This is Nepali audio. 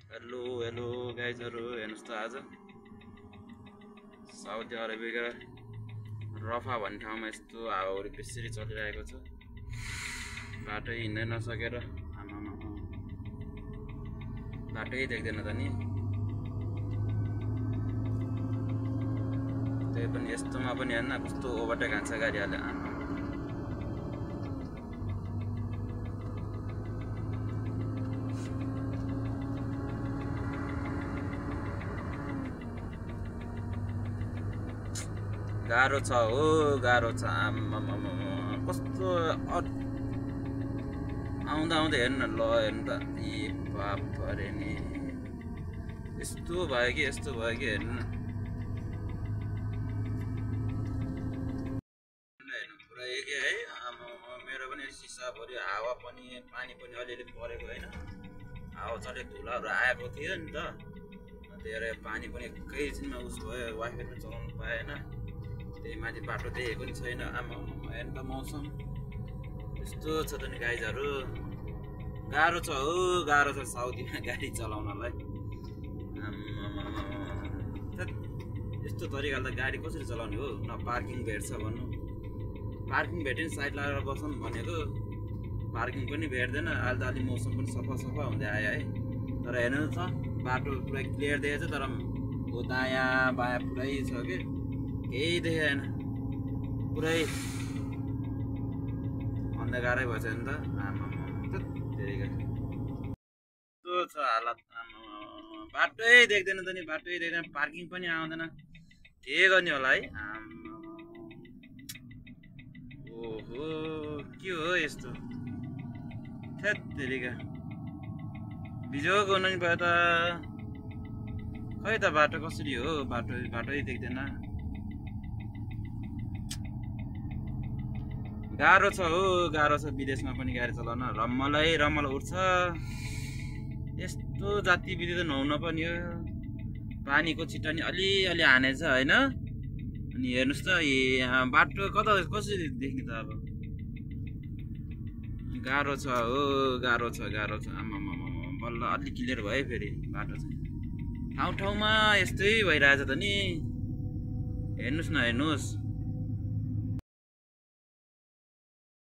हेलो हेलो गाइजहरु हेर्नुस् त आज साउदी अरेबिया रफा भन्ने ठाउँमा यस्तो हावाहुरी बेसरी चलिरहेको छ। बाटै हिँड्नै नसकेर बाटै देख्दैन त नि। त्यही पनि यस्तोमा पनि हेर्न कस्तो ओभरटेक हान्छ गाडीहरुले। गाह्रो छ हो, गाह्रो छ। कस्तो आउँदा आउँदै हेर्नु ल हेर्नु त ए बाप अरे नि यस्तो भयो कि हेर्नु न। हेर्नु पुरै के है मेरो पनि सिसाभरि हावा पनि पानी पनि अलिअलि परेको होइन। हावा चले धुलाहरू आएको थियो नि त, धेरै पानी पनि एकैछिनमा उस भयो, वाइफाई पनि चलाउनु पाएन। त्यही माथि बाटो देखेको पनि छैन। हेर्नु त मौसम यस्तो छ त नि गाइजहरु। गाह्रो छ हो, गाह्रो छ साउदीमा गाडी चलाउनलाई। यस्तो तरिकाले त गाडी कसरी चलाउने हो? न पार्किङ भेट्छ भन्नु, पार्किङ भेट्यो नि साइड लगाएर बस्नु भनेको, पार्किङ पनि भेट्दैन। अहिले त अलि मौसम पनि सफा हुँदै आयो है। तर हेर्नु त बाटो पुरै क्लियर देखेछ, तर दायाँ बायाँ पुरै छ कि केही देखेन, पुरै अन्धकारै भएछ नि त। यस्तो छ हालत। बाटै देख्दैन त नि, बाटै देख्दैन, पार्किङ पनि आउँदैन। के गर्ने होला है? ओहो के हो यस्तो? थेत तेरिका बिजोग हुनु नि भयो त। खै त बाटो कसरी हो? बाटै देख्दैन। गाह्रो छ हो, गाह्रो छ विदेशमा पनि गाडी चलाउन। रम्मल उठ्छ। यस्तो जाति विधि त नहुन पनि हो। पानीको छिट्टा नि अलि हानेछ होइन। अनि हेर्नुहोस् त बाटो कसरी देख्ने त अब? गाह्रो छ हो, गाह्रो छ। बल्ल अलि क्लियर भयो फेरि बाटो चाहिँ। ठाउँमा यस्तै भइरहेछ त नि। हेर्नुहोस् न, हेर्नुहोस्।